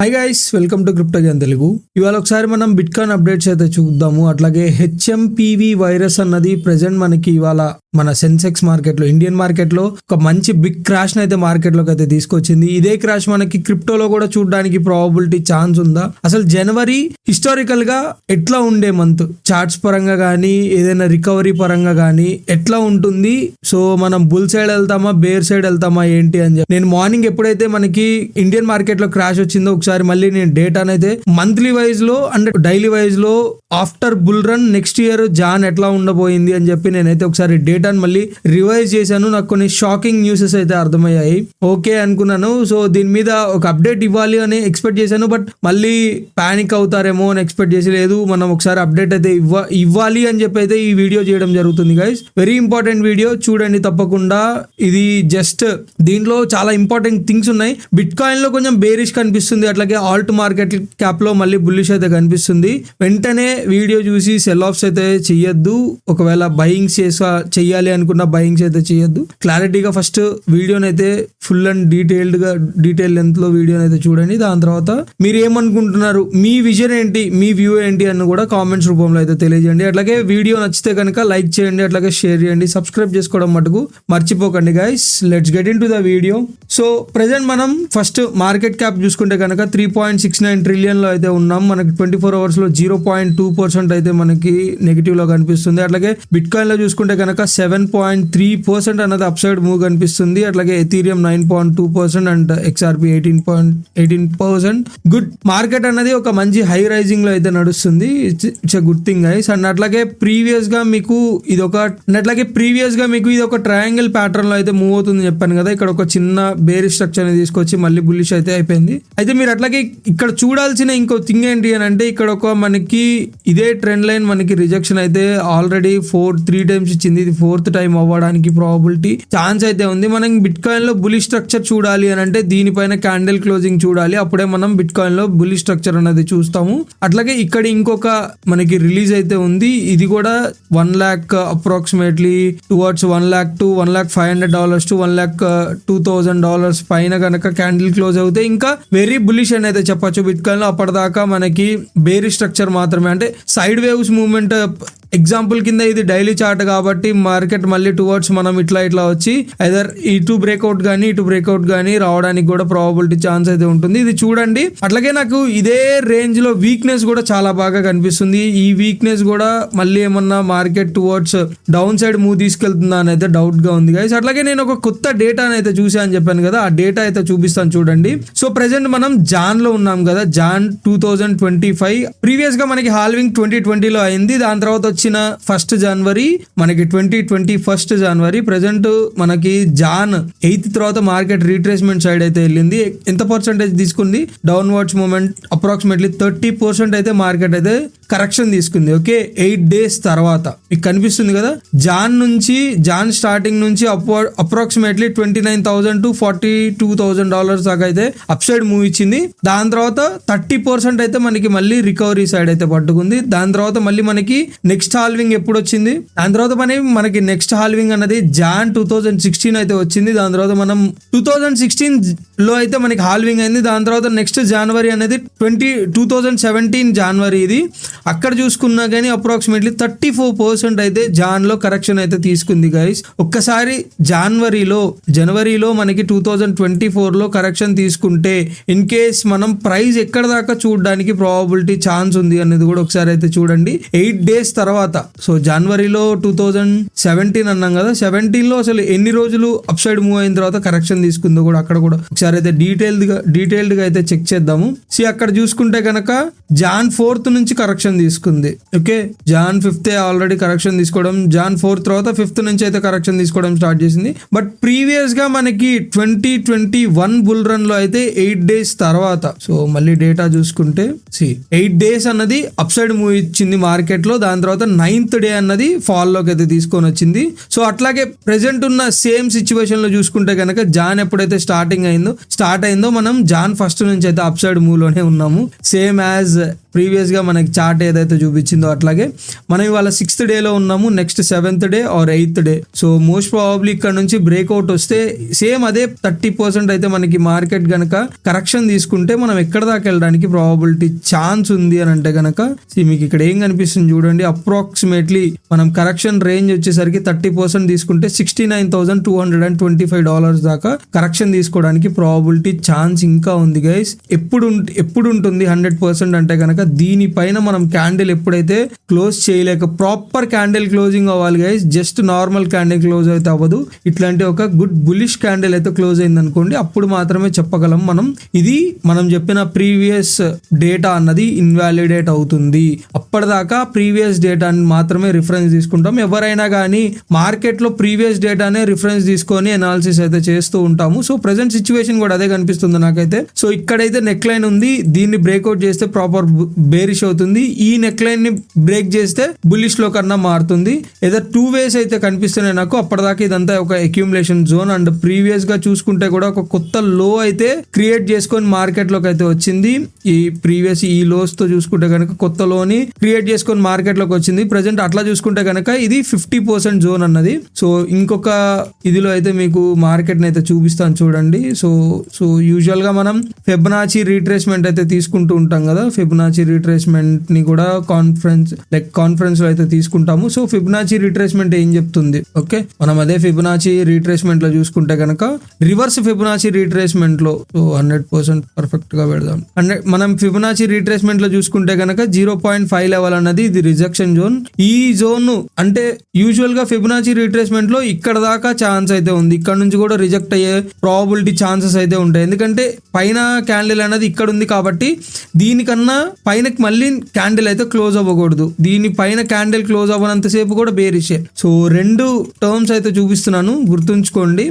Hi guys, welcome to crypto Gyan Telugu. ఇవాళ ఒకసారి మనం బిట్ కాయిన్ అప్డేట్స్ అయితే చూద్దాము. అట్లాగే హెచ్ఎంపివి వైరస్ అన్నది ప్రెసెంట్ మనకి ఇవాళ మన సెన్సెక్స్ మార్కెట్లో, ఇండియన్ మార్కెట్లో ఒక మంచి బిగ్ క్రాష్ అయితే మార్కెట్లోకి అయితే తీసుకొచ్చింది. ఇదే క్రాష్ మనకి క్రిప్టోలో కూడా చూడడానికి ప్రాబబిలిటీ ఛాన్స్ ఉందా? అసలు జనవరి హిస్టారికల్ గా ఎట్లా ఉండే మంత్, చార్ట్స్ పరంగా కానీ ఏదైనా రికవరీ పరంగా కానీ ఎట్లా ఉంటుంది? సో మనం బుల్ సైడ్ వెళ్తామా, బేర్ సైడ్ వెళ్తామా ఏంటి అని చెప్పి నేను మార్నింగ్ ఎప్పుడైతే మనకి ఇండియన్ మార్కెట్ లో క్రాష్ వచ్చిందో ఒకసారి మళ్ళీ నేను డేటాను అయితే మంత్లీ వైజ్ లో అండ్ డైలీ వైజ్ లో after bull run next year Jan ఎట్లా ఉండబోయింది అని చెప్పి నేనైతే ఒకసారి డేటాను మళ్ళీ రివైజ్ చేశాను. నాకు కొన్ని షాకింగ్ న్యూసెస్ అయితే అర్థమయ్యాయి. ఓకే అనుకున్నాను, సో దీని మీద ఒక అప్డేట్ ఇవ్వాలి అని ఎక్స్పెక్ట్ చేశాను. బట్ మళ్ళీ పానిక్ అవుతారేమో అని ఎక్స్పెక్ట్ చేసి లేదు, మనం ఒకసారి అప్డేట్ అయితే ఇవ్వాలి అని చెప్పి అయితే ఈ వీడియో చేయడం జరుగుతుంది గైస్. వెరీ ఇంపార్టెంట్ వీడియో, చూడండి తప్పకుండా. ఇది జస్ట్ దీంట్లో చాలా ఇంపార్టెంట్ థింగ్స్ ఉన్నాయి. బిట్ కాయిన్ లో కొంచెం బేరిష్ కనిపిస్తుంది, అట్లాగే ఆల్ట్ మార్కెట్ క్యాప్ లో మళ్ళీ బుల్లిష్ అయితే కనిపిస్తుంది. వెంటనే వీడియో చూసి సెల్ ఆఫ్స్ అయితే చెయ్యొద్దు. ఒకవేళ బయింగ్స్ చెయ్యాలి అనుకున్న బయింగ్స్ అయితే చెయ్యొద్దు. క్లారిటీగా ఫస్ట్ వీడియోని అయితే ఫుల్ అండ్ డీటెయిల్ లెంత్ లో వీడియోని అయితే చూడండి. దాని తర్వాత మీరు ఏమనుకుంటున్నారు, మీ విజన్ ఏంటి, మీ వ్యూ ఏంటి అని కూడా కామెంట్స్ రూపంలో అయితే తెలియజేయండి. అట్లాగే వీడియో నచ్చితే కనుక లైక్ చేయండి, అట్లాగే షేర్ చేయండి, సబ్స్క్రైబ్ చేసుకోవడం మటుకు మర్చిపోకండి guys. Let's get in to the video. So present మనం ఫస్ట్ మార్కెట్ క్యాప్ చూసుకుంటే కనుక 3.69 ట్రిలియన్ లో అయితే ఉన్నాం. మనకి 24 hours లో 0.2% అయితే మనకి నెగిటివ్ లో కనిపిస్తుంది. అట్లాగే బిట్ కాయిన్ లో చూసుకుంటే కనుక 7.3% అన్నది అప్ సైడ్ మూవ్ కనిపిస్తుంది. అట్లాగే Ethereum 9.2% and XRP 18%. Good market అన్నది ఒక మంచి హై రైజింగ్ లో అయితే నడుస్తుంది. It's a good thing guys. And అట్లాగే ప్రీవియస్ గా మీకు ఇది ఒక ట్రయాంగిల్ ప్యాటర్న్ లో అయితే మూవ్ అవుతుంది చెప్పాను కదా. ఇక్కడ ఒక చిన్న బేరిష్ స్ట్రక్చర్ ని తీసుకొచ్చి మళ్ళీ బుల్లిష్ అయితే అయిపోయింది. అయితే మీరు అట్లాగే ఇక్కడ చూడాల్సిన ఇంకో థింగ్ ఏంటి అని అంటే, ఇక్కడ ఒక మనకి ఇదే ట్రెండ్ లైన్ మనకి రిజెక్షన్ అయితే ఆల్రెడీ 3 times ఇచ్చింది. ఇది 4th టైం అవ్వడానికి ప్రాబిలిటీ ఛాన్స్ అయితే ఉంది. మనం బిట్ కాయిన్ లో బుల్లిష్ స్ట్రక్చర్ చూడాలి అని అంటే దీనిపైన క్యాండిల్ క్లోజింగ్ చూడాలి, అప్పుడే మనం బిట్ కాయిన్ లో బుల్లిష్ స్ట్రక్చర్ అనేది చూస్తాము. అట్లాగే ఇక్కడ ఇంకొక మనకి రిలీజ్ అయితే ఉంది. ఇది కూడా 1 lakh approximately towards $1 lakh to $1,500 to $1,02,000 పైన కనుక క్యాండిల్ క్లోజ్ అవుతే ఇంకా వెరీ బుల్లిష్ అని అయితే చెప్పొచ్చు బిట్ కాయిన్ లో. అప్పటిదాకా మనకి బేరిష్ స్ట్రక్చర్ మాత్రమే, అంటే సైడ్ వేవ్స్ మూవ్మెంట్ ఎగ్జాంపుల్ కింద ఇది డైలీ చార్ట్ కాబట్టి మార్కెట్ మళ్ళీ టువర్డ్స్ మనం ఇట్లా వచ్చి ఐదర్ ఇటు బ్రేక్అవుట్ కానీ రావడానికి కూడా ప్రాబబిలిటీ ఛాన్స్ అయితే ఉంటుంది. ఇది చూడండి. అట్లాగే నాకు ఇదే రేంజ్ లో వీక్నెస్ కూడా చాలా బాగా కనిపిస్తుంది. ఈ వీక్నెస్ కూడా మళ్ళీ ఏమన్నా market towards down side move తీసుకెళ్తుందా అని అయితే డౌట్ గా ఉంది గైస్. అట్లాగే నేను ఒక కొత్త డేటా అయితే చూసా అని చెప్పాను కదా, ఆ డేటా అయితే చూపిస్తాను చూడండి. సో ప్రెసెంట్ మనం జాన్ లో ఉన్నాం కదా, జాన్ 2025. ప్రీవియస్ గా మనకి హాల్వింగ్ 2020లో అయింది. దాని తర్వాత వచ్చిన 1st January మనకి 2021 January. ప్రెసెంట్ మనకి జాన్ 8th తర్వాత మార్కెట్ రీట్రేస్మెంట్ సైడ్ అయితే వెళ్ళింది. ఎంత పర్సెంటేజ్ తీసుకుంది? డౌన్వర్డ్స్ మూమెంట్ అప్రాక్సిమేట్లీ 30% అయితే మార్కెట్ అయితే కరెక్షన్ తీసుకుంది. ఓకే, 8 days తర్వాత మీకు కనిపిస్తుంది కదా, జాన్ స్టార్టింగ్ నుంచి అప్రాక్సిమేట్లీ $29,000 to $42,000 దాకా అయితే అప్ సైడ్ మూవ్ ఇచ్చింది. దాని తర్వాత 30% అయితే మనకి మళ్ళీ రికవరీ సైడ్ అయితే పట్టుకుంది. దాని తర్వాత మళ్ళీ మనకి నెక్స్ట్ హాల్వింగ్ ఎప్పుడు వచ్చింది? దాని తర్వాత మనకి నెక్స్ట్ హాల్వింగ్ అన్నది జాన్ 2016 అయితే వచ్చింది. దాని తర్వాత మనం 2016 లో అయితే మనకి హాల్వింగ్ అయింది. దాని తర్వాత నెక్స్ట్ జనవరి అనేది 2017 జనవరి. ఇది అక్కడ చూసుకున్నా కానీ అప్రాక్సిమేట్లీ 34% అయితే జాన్ లో కరెక్షన్ అయితే తీసుకుంది గైస్. ఒక్కసారి జనవరిలో మనకి 2024 లో కరెక్షన్ తీసుకుంటే ఇన్ కేస్ మనం ప్రైస్ ఎక్కడ దాకా చూడడానికి ప్రాబబిలిటీ ఛాన్స్ ఉంది అనేది కూడా ఒకసారి అయితే చూడండి. 8 days తర్వాత, సో జనవరిలో 2017 అన్నాం కదా, 17 లో అసలు ఎన్ని రోజులు అప్ సైడ్ మూవ్ అయిన తర్వాత కరెక్షన్ తీసుకుందో కూడా అక్కడ కూడా ఒకసారి అయితే డీటెయిల్డ్ గా అయితే చెక్ చేద్దాము. అక్కడ చూసుకుంటే కనుక జాన్ 4th నుంచి కరెక్షన్ తీసుకుంది. Okay, Jan 5th already correction తీసుకోవడం, జాన్ 4th తర్వాత 5th నుంచి అయితే కరెక్షన్ తీసుకోవడం స్టార్ట్ చేసింది. బట్ ప్రీవియస్ గా మనకి 2021 బుల్ రన్ లో అయితే 8 days తర్వాత, సో మళ్ళీ డేటా చూసుకుంటే 8 days అన్నది అప్ సైడ్ మూవ్ ఇచ్చింది మార్కెట్ లో. దాని తర్వాత 9th డే అన్నది ఫాల్ లోకి అయితే తీసుకొని వచ్చింది. సో అట్లాగే ప్రెసెంట్ ఉన్న సేమ్ సిచ్యువేషన్ లో చూసుకుంటే కనుక జాన్ ఎప్పుడైతే స్టార్ట్ అయిందో మనం జాన్ 1st నుంచి అయితే అప్ సైడ్ మూవ్ లోనే ఉన్నాము. సేమ్ యాజ్ ప్రీవియస్ గా మనకి చార్ట్ ఏదైతే చూపించిందో అట్లాగే మనం ఇవాళ 6th డేలో ఉన్నాము, next 7th day or 8th day. So most probably ఇక్కడ నుంచి బ్రేక్అవుట్ వస్తే సేమ్ అదే 30% అయితే మనకి మార్కెట్ గనక కరెక్షన్ తీసుకుంటే మనం ఎక్కడ దాకా వెళ్ళడానికి ప్రాబబిలిటీ ఛాన్స్ ఉంది అని అంటే గనక మీకు ఇక్కడ ఏం కనిపిస్తుంది చూడండి, అప్రాక్సిమేట్లీ మనం కరెక్షన్ రేంజ్ వచ్చేసరికి 30% తీసుకుంటే $69,225 దాకా కరెక్షన్ తీసుకోవడానికి ప్రాబబిలిటీ ఛాన్స్ ఇంకా ఉంది గైస్. ఎప్పుడు ఉంటుంది 100% అంటే గనక దీనిపైన మనం క్యాండిల్ ఎప్పుడైతే క్లోజ్ చేయలేక ప్రాపర్ క్యాండిల్ క్లోజింగ్ అవ్వాలి guys, just normal candle close అయితే అవ్వదు. ఇట్లాంటి ఒక గుడ్ బులిష్ క్యాండిల్ అయితే క్లోజ్ అయింది అనుకోండి, అప్పుడు మాత్రమే చెప్పగలం ఇది మనం చెప్పిన ప్రీవియస్ డేటా అన్నది ఇన్వాలిడేట్ అవుతుంది. అప్పటిదాకా ప్రీవియస్ డేటాని మాత్రమే రిఫరెన్స్ తీసుకుంటాం. ఎవరైనా కానీ మార్కెట్ లో ప్రీవియస్ డేటానే రిఫరెన్స్ తీసుకొని అనాలిసిస్ అయితే చేస్తూ ఉంటాము. సో ప్రెసెంట్ సిచ్యువేషన్ కూడా అదే కనిపిస్తుంది నాకైతే. సో ఇక్కడైతే నెక్ లైన్ ఉంది, దీన్ని బ్రేక్అవుట్ చేస్తే ప్రాపర్ బేరిష్ అవుతుంది. ఈ నెక్ లైన్ ని బ్రేక్ చేస్తే బుల్లిష్ లో కన్నా మారుతుంది. ఏదో 2 ways అయితే కనిపిస్తున్నాయి నాకు. అప్పటిదాకా ఇదంతా ఒక అక్యూములేషన్ జోన్ అండ్ ప్రీవియస్ గా చూసుకుంటే కూడా ఒక కొత్త లో అయితే క్రియేట్ చేసుకొని మార్కెట్ లోకి అయితే వచ్చింది. ఈ ప్రీవియస్ ఈ లోస్ తో చూసుకుంటే కనుక కొత్త లోని క్రియేట్ చేసుకొని మార్కెట్ లోకి వచ్చింది. ప్రెసెంట్ అట్లా చూసుకుంటే కనుక ఇది 50% జోన్ అన్నది. సో ఇంకొక ఇదిలో అయితే మీకు మార్కెట్ ని అయితే చూపిస్తాను చూడండి. సో యూజువల్ గా మనం ఫిబొనాచి రీట్రేస్మెంట్ అయితే తీసుకుంటూ ఉంటాం కదా, ఫిబొనాచి రీట్రేస్మెంట్ ని కూడా కాన్ఫరెన్స్ లో అయితే తీసుకుంటాము. సో ఫిబొనాచి రీట్రేస్మెంట్ ఏం చెప్తుంది, ఓకే మనం అదే ఫిబొనాచి రీట్రేస్మెంట్ లో చూసుకుంటే కనుక రివర్స్ ఫిబొనాచి రీట్రేస్మెంట్ లో 100% పర్ఫెక్ట్ గా పెడదాం. మనం ఫిబొనాచి రీట్రేస్మెంట్ లో చూసుకుంటే కనుక 0.5 లెవెల్ అన్నది ఇది రిజెక్షన్ జోన్. ఈ జోన్ అంటే యూజువల్ గా ఫిబొనాచి రీట్రేస్మెంట్ లో ఇక్కడ దాకా ఛాన్స్ అయితే ఉంది, ఇక్కడ నుంచి కూడా రిజెక్ట్ అయ్యే ప్రాబబిలిటీ ఛాన్సెస్ అయితే ఉంటాయి. ఎందుకంటే పైన క్యాండిల్ అనేది ఇక్కడ ఉంది కాబట్టి దీనికన్నా పైనకి మళ్ళీ క్యాండిల్ అయితే క్లోజ్ అవ్వకూడదు. దీని పైన క్యాండిల్ క్లోజ్ అవ్వనంతసేపు కూడా బేరిషే. సో 2 టర్మ్స్ అయితే చూపిస్తున్నాను, గుర్తుంచుకోండి.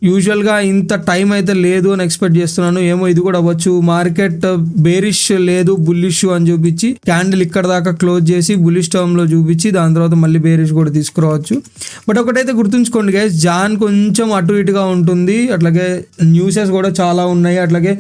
యూజువల్ గా ఇంత టైం అయితే లేదు అని ఎక్స్పెక్ట్ చేస్తున్నాను. ఏమో ఇది కూడా అవ్వచ్చు. మార్కెట్ బేరిష్ లేదు బుల్లిష్ అని చూపించి క్యాండిల్ ఇక్కడ దాకా క్లోజ్ చేసి బుల్లిష్ టర్మ్ లో చూపించి దాని తర్వాత మళ్ళీ బేరిష్ కూడా తీసుకురావచ్చు. బట్ ఒకటైతే గుర్తుంచుకోండి గైస్, జాన్ కొంచెం అటు ఇటుగా ఉంటుంది. అట్లాగే న్యూసెస్ కూడా చాలా ఉన్నాయి. అట్లాగే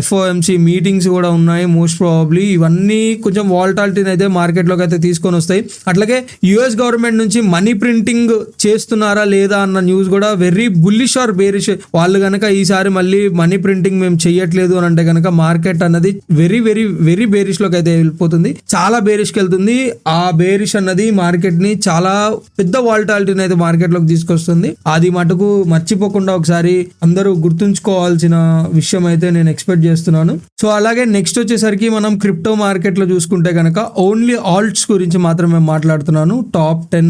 FOMC మీటింగ్స్ కూడా ఉన్నాయి మోస్ట్ ప్రాబబ్లీ. ఇవన్నీ కొంచెం వాలటాలిటీని అయితే మార్కెట్ లోకి అయితే తీసుకొని వస్తాయి. అట్లాగే US గవర్నమెంట్ నుంచి మనీ ప్రింటింగ్ చేస్తున్నారా లేదా అన్న న్యూస్ కూడా వెరీ బుల్లిష్ ఆర్ బేరిష్. వాళ్ళు కనుక ఈసారి మళ్ళీ మనీ ప్రింటింగ్ మేము చెయ్యట్లేదు అని అంటే కనుక మార్కెట్ అన్నది వెరీ వెరీ వెరీ బేరిష్ లోకి అయితే వెళ్ళిపోతుంది, చాలా బేరిష్కి వెళ్తుంది. ఆ బేరిష్ అన్నది మార్కెట్ ని చాలా పెద్ద వాలటాలిటీని అయితే మార్కెట్ లోకి తీసుకొస్తుంది. అది మటుకు మర్చిపోకుండా ఒకసారి అందరూ గుర్తుంచుకోవాల్సిన విషయం అయితే నేను ఎక్స్పెక్ట్ చేస్తున్నాను. సో అలాగే నెక్స్ట్ వచ్చేసరికి మనం క్రిప్టో మార్కెట్ లో చూసుకుంటే కనుక ఓన్లీ ఆల్ట్స్ గురించి మాత్రమే మాట్లాడుతున్నాను. టాప్ 10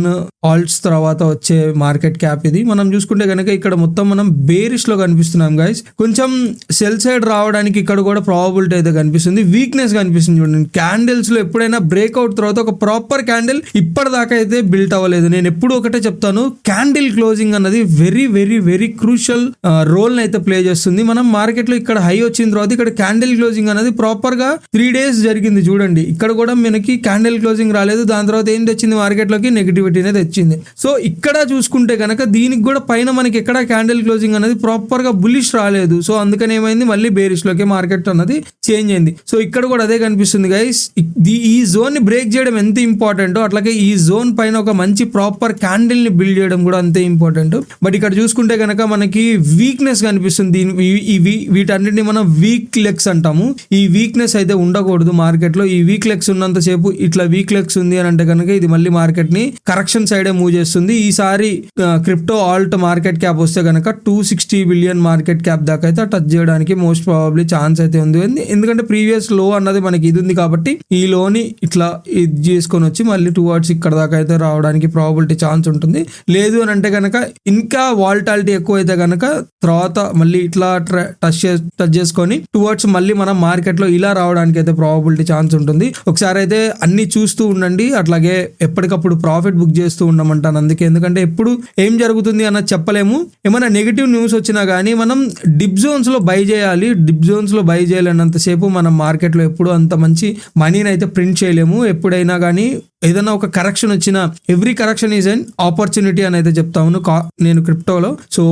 ఆల్ట్స్ తర్వాత వచ్చే మార్కెట్ క్యాప్ ఇది. మనం చూసుకుంటే కనుక ఇక్కడ మొత్తం మనం బేరిష్ లో కనిపిస్తున్నాం గైస్. కొంచెం సెల్ సైడ్ రావడానికి ఇక్కడ కూడా ప్రాబబిలిటీ అయితే కనిపిస్తుంది, వీక్నెస్ కనిపిస్తుంది చూడండి. క్యాండిల్స్ లో ఎప్పుడైనా బ్రేక్అవుట్ తర్వాత ఒక ప్రాపర్ క్యాండిల్ ఇప్పటిదాకా అయితే బిల్ట్ అవ్వలేదు. నేను ఎప్పుడు ఒకటే చెప్తాను, క్యాండిల్ క్లోజింగ్ అన్నది very very very crucial role అయితే ప్లే చేస్తుంది. మనం మార్కెట్ లో ఇక్కడ హై వచ్చిన తర్వాత ఇక్కడ క్యాండిల్ క్లోజింగ్ అనేది ప్రాపర్ గా 3 days జరిగింది చూడండి. ఇక్కడ కూడా మనకి క్యాండిల్ క్లోజింగ్ రాలేదు. దాని తర్వాత ఏం తెచ్చింది మార్కెట్ లోకి, నెగిటివిటీనే తెచ్చింది. సో ఇక్కడ చూసుకుంటే కనుక దీనికి కూడా పైన మనకి ఎక్కడ క్యాండిల్ క్లోజింగ్ అనేది ప్రాపర్ గా బుల్లిష్ రాలేదు. సో అందుకని ఏమైంది, మళ్ళీ బేరిష్ లోకి మార్కెట్ అన్నది చేంజ్ అయింది. సో ఇక్కడ కూడా అదే కనిపిస్తుంది గైస్. ఈ జోన్ ని బ్రేక్ చేయడం ఎంత ఇంపార్టెంటో అట్లాగే ఈ జోన్ పైన ఒక మంచి ప్రాపర్ క్యాండిల్ ని బిల్డ్ చేయడం కూడా అంతే ఇంపార్టెంట్. బట్ ఇక్కడ చూసుకుంటే కనుక మనకి వీక్నెస్ కనిపిస్తుంది. వీటన్నిటిని మనం వీక్ లెగ్స్ అంటాము. ఈ వీక్నెస్ అయితే ఉండకూడదు మార్కెట్ లో. ఈ వీక్ లెగ్స్ ఉన్నంత సేపు ఇట్లా వీక్ లెగ్స్ ఉంది అని అంటే కనుక ఇది మళ్ళీ మార్కెట్ ని కరెక్షన్ సైడే మూవ్ చేస్తుంది. ఈసారి క్రిప్టో ఆల్ట్ మార్కెట్ క్యాప్ వస్తే కనుక 260 బిలియన్ మార్కెట్ క్యాప్ దాకా అయితే టచ్ చేయడానికి మోస్ట్ ప్రాబబ్లీ ఛాన్స్ అయితే ఉంది. ఎందుకంటే ప్రీవియస్ లో అన్నది మనకి ఇది ఉంది కాబట్టి ఈ లోని ఇట్లా ఇది చేసుకొని వచ్చి మళ్ళీ టువర్డ్స్ ఇక్కడ దాకా అయితే రావడానికి ప్రాబబిలిటీ ఛాన్స్ ఉంటుంది. లేదు అని అంటే కనుక ఇంకా వాలటాలిటీ ఎక్కువ అయితే కనుక తర్వాత మళ్ళీ ఇట్లా టచ్ చేసుకొని టువర్డ్స్ మళ్ళీ మనం మార్కెట్ లో ఇలా రావడానికి అయితే ప్రాబబిలిటీ ఛాన్స్ ఉంటుంది. ఒకసారి అయితే అన్ని చూస్తూ ఉండండి, అట్లాగే ఎప్పటికప్పుడు ప్రాఫిట్ బుక్ చేస్తూ ఉండమంటాను. అందుకే ఎందుకంటే ఎప్పుడు ఏం జరుగుతుంది అన్నది చెప్పలేము. ఏమైనా నెగిటివ్ న్యూస్ వచ్చినా కానీ మనం డిప్ జోన్స్ లో బై చేయాలి. డిప్ జోన్స్ లో బై చేయలేనంతసేపు మనం మార్కెట్ లో ఎప్పుడు అంత మంచి మనీని అయితే ప్రింట్ చేయలేము. ఎప్పుడైనా కానీ ఏదైనా ఒక కరెక్షన్ వచ్చినా every correction is an opportunity అని అయితే చెప్తా ఉన్నాను నేను క్రిప్టోలో. సో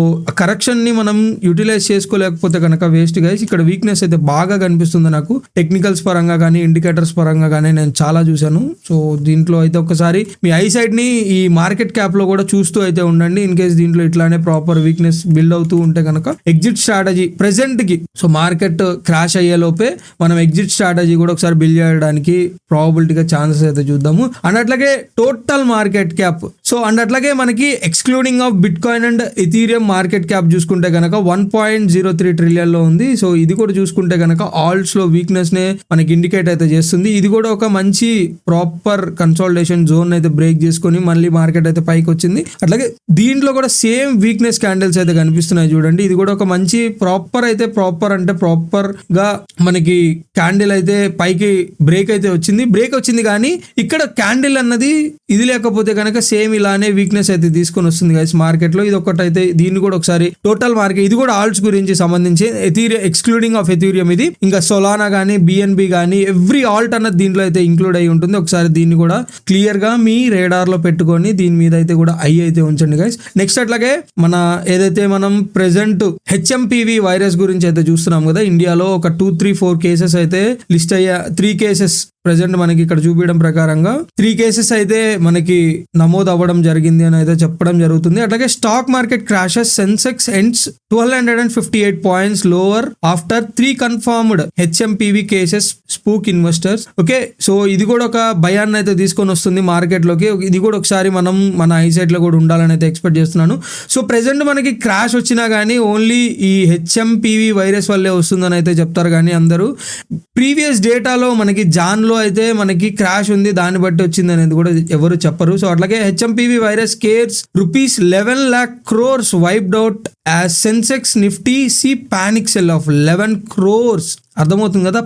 కరెక్షన్ ని మనం యూటిలైజ్ చేసుకోలేకపోతే కనుక వేస్ట్ గైస్. ఇక్కడ వీక్నెస్ అయితే బాగా కనిపిస్తుంది నాకు, టెక్నికల్స్ పరంగా కానీ ఇండికేటర్స్ పరంగా కానీ నేను చాలా చూశాను. సో దీంట్లో అయితే ఒకసారి మీ ఐ సైడ్ ని ఈ మార్కెట్ క్యాప్ లో కూడా చూస్తూ అయితే ఉండండి. ఇన్ కేస్ దీంట్లో ఇట్లానే ప్రాపర్ వీక్నెస్ బిల్డ్ అవుతూ ఉంటే కనుక ఎగ్జిట్ స్ట్రాటజీ ప్రెసెంట్ కి, సో మార్కెట్ క్రాష్ అయ్యే లోపే మనం ఎగ్జిట్ స్ట్రాటజీ కూడా ఒకసారి బిల్డ్ చేయడానికి ప్రాబబిలిటీగా ఛాన్సెస్ అయితే చూద్దాము. అండ్ అట్లాగే total market cap, so and అట్లాగే మనకి excluding of bit coin and Ethereum market cap చూసుకుంటే కనుక 1.03 ట్రిలియన్ లో ఉంది. సో ఇది కూడా చూసుకుంటే కనుక ఆల్ట్స్ లో వీక్నెస్ నే మనకి ఇండికేట్ అయితే చేస్తుంది. ఇది కూడా ఒక మంచి ప్రాపర్ కన్సాలిడేషన్ జోన్ అయితే బ్రేక్ చేసుకొని మళ్ళీ మార్కెట్ అయితే పైకి వచ్చింది. అట్లాగే దీంట్లో కూడా సేమ్ వీక్నెస్ క్యాండిల్స్ అయితే కనిపిస్తున్నాయి చూడండి. ఇది కూడా ఒక మంచి ప్రాపర్ గా మనకి క్యాండిల్ అయితే పైకి బ్రేక్ అయితే వచ్చింది కానీ ఇక్కడ క్యాండిల్ అన్నది ఇది లేకపోతే కనుక సేమ్ ఇలానే వీక్నెస్ అయితే తీసుకొని వస్తుంది గైస్ మార్కెట్ లో. ఇది ఒకటైతే దీన్ని కూడా ఒకసారి టోటల్ మార్కెట్, ఇది కూడా ఆల్ట్స్ గురించి సంబంధించి ఎథీరియం ఎక్స్క్లూడింగ్ ఆఫ్ ఎథీరియం, ఇది ఇంకా సోలానా కానీ బిఎన్బి కానీ ఎవ్రీ ఆల్ట్ అన్నది దీంట్లో అయితే ఇంక్లూడ్ అయి ఉంటుంది. ఒకసారి దీన్ని కూడా క్లియర్ గా మీ రేడార్ లో పెట్టుకొని దీని మీద అయితే కూడా ఐ అయితే ఉంచండి గైస్. నెక్స్ట్ అట్లాగే మన ఏదైతే మనం ప్రెసెంట్ హెచ్ఎంపివి వైరస్ గురించి అయితే చూస్తున్నాం కదా, ఇండియాలో ఒక 2-3-4 కేసెస్ అయితే లిస్ట్ అయ్యా. 3 కేసెస్ ప్రెసెంట్ మనకి ఇక్కడ చూపించడం ప్రకారంగా 3 కేసెస్ అయితే మనకి నమోదు అవ్వడం జరిగింది అని అయితే చెప్పడం జరుగుతుంది. అట్లాగే stock market crashes, Sensex ends 1258 points lower after 3 confirmed HMPV cases spook investors. Okay, so ఇది కూడా ఒక భయాన్ని అయితే తీసుకొని వస్తుంది మార్కెట్ లోకి. ఇది కూడా ఒకసారి మనం మన ఐసైట్ లో కూడా ఉండాలని అయితే ఎక్స్పెక్ట్ చేస్తున్నాను. సో ప్రెసెంట్ మనకి క్రాష్ వచ్చినా కానీ ఓన్లీ ఈ హెచ్ఎంపివి వైరస్ వల్లే వస్తుందని అయితే చెప్తారు కానీ అందరూ ప్రీవియస్ డేటాలో మనకి జాన్లో అయితే మనకి క్రాష్ ఉంది, దాన్ని బట్టి వచ్చింది అనేది కూడా ఎవరు చెప్పరు. సో అట్లాగే HMPV virus cares ₹11 lakh crores wiped out as Sensex Nifty see panic sell off 11 crores. అర్థమవుతుంది కదా,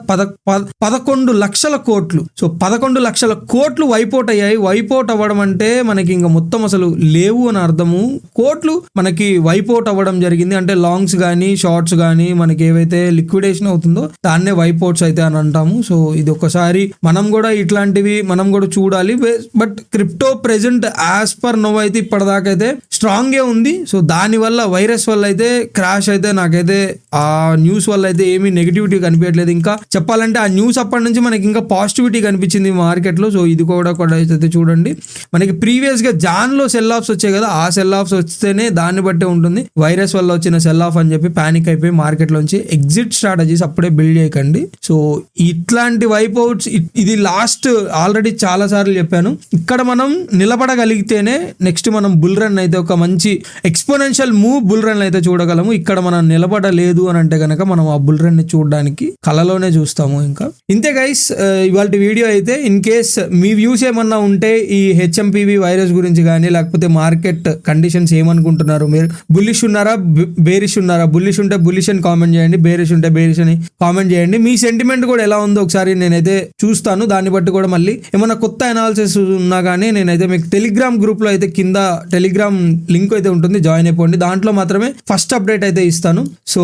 11 లక్షల కోట్లు. సో 11 లక్షల కోట్లు వైపౌట్ అయ్యాయి. వైపౌట్ అవ్వడం అంటే మనకి ఇంకా మొత్తం అసలు లేవు అని అర్థము. కోట్లు మనకి వైపౌట్ అవ్వడం జరిగింది అంటే లాంగ్స్ కానీ షార్ట్స్ కానీ మనకి ఏవైతే లిక్విడేషన్ అవుతుందో దాన్నే వైపౌట్స్ అయితే అని అంటాము. సో ఇది ఒకసారి మనం కూడా ఇట్లాంటివి మనం కూడా చూడాలి. But crypto present as per no అయితే ఇప్పటిదాకా అయితే స్ట్రాంగే ఉంది. సో దానివల్ల వైరస్ వల్ల అయితే క్రాష్ అయితే నాకైతే ఆ న్యూస్ వల్ల అయితే ఏమీ నెగిటివిటీ కనిపించట్లేదు. ఇంకా చెప్పాలంటే ఆ న్యూస్ అప్పటి నుంచి మనకి ఇంకా పాజిటివిటీ కనిపించింది మార్కెట్ లో. సో ఇది కూడా అయితే చూడండి, మనకి ప్రీవియస్ గా జాన్ లో సెల్ ఆఫ్స్ వచ్చాయి కదా, ఆ సెల్ ఆఫ్స్ వస్తేనే దాన్ని బట్టే ఉంటుంది. వైరస్ వల్ల వచ్చిన సెల్ ఆఫ్ అని చెప్పి పానిక్ అయిపోయి మార్కెట్ లోంచి ఎగ్జిట్ స్ట్రాటజీస్ అప్పుడే బిల్డ్ చేయకండి. సో ఇట్లాంటి వైప్అవుట్స్ ఇది లాస్ట్ ఆల్రెడీ చాలా సార్లు చెప్పాను. ఇక్కడ మనం నిలబడగలిగితేనే నెక్స్ట్ మనం బుల్ రన్ అయితే ఒక మంచి ఎక్స్పోనెన్షియల్ మూవ్ బుల్ రన్ అయితే చూడగలము. ఇక్కడ మనం నిలబడలేదు అని అంటే కనుక మనం ఆ బుల్ రన్ ని చూడడానికి కళలోనే చూస్తాము. ఇంకా ఇంతే గైస్ ఇవాళ వీడియో అయితే. ఇన్ కేస్ మీ వ్యూస్ ఏమన్నా ఉంటే ఈ హెచ్ఎంపివి వైరస్ గురించి కానీ లేకపోతే మార్కెట్ కండిషన్స్ ఏమనుకుంటున్నారు, మీరు బుల్లిష్ ఉన్నారా బేరిష్ ఉన్నారా? బుల్లిష్ ఉంటే బుల్లిష్ అని కామెంట్ చేయండి, బేరిష్ ఉంటే బేరిష్ అని కామెంట్ చేయండి. మీ సెంటిమెంట్ కూడా ఎలా ఉందో ఒకసారి నేనైతే చూస్తాను. దాన్ని బట్టి కూడా మళ్ళీ ఏమన్నా కొత్త అనాలిసిస్ ఉన్నా కానీ నేనైతే మీకు టెలిగ్రామ్ గ్రూప్ లో అయితే కింద టెలిగ్రామ్ లింక్ అయితే ఉంటుంది, జాయిన్ అయిపోండి. దాంట్లో మాత్రమే ఫస్ట్ అప్డేట్ అయితే ఇస్తాను. సో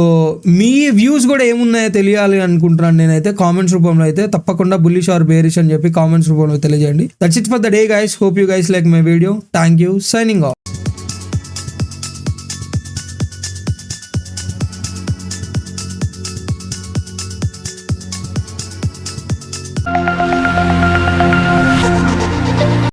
మీ వ్యూస్ కూడా ఏమున్నాయో తెలియాలి అనుకుంటున్నాను నేనైతే. కామెంట్స్ రూపంలో అయితే తప్పకుండా బుల్లిష్ ఆర్ బేరిష్ అని చెప్పి కామెంట్స్ రూపంలో తెలియజేయండి. That's it for the day guys. Hope you guys like my video. Thank you. Signing off.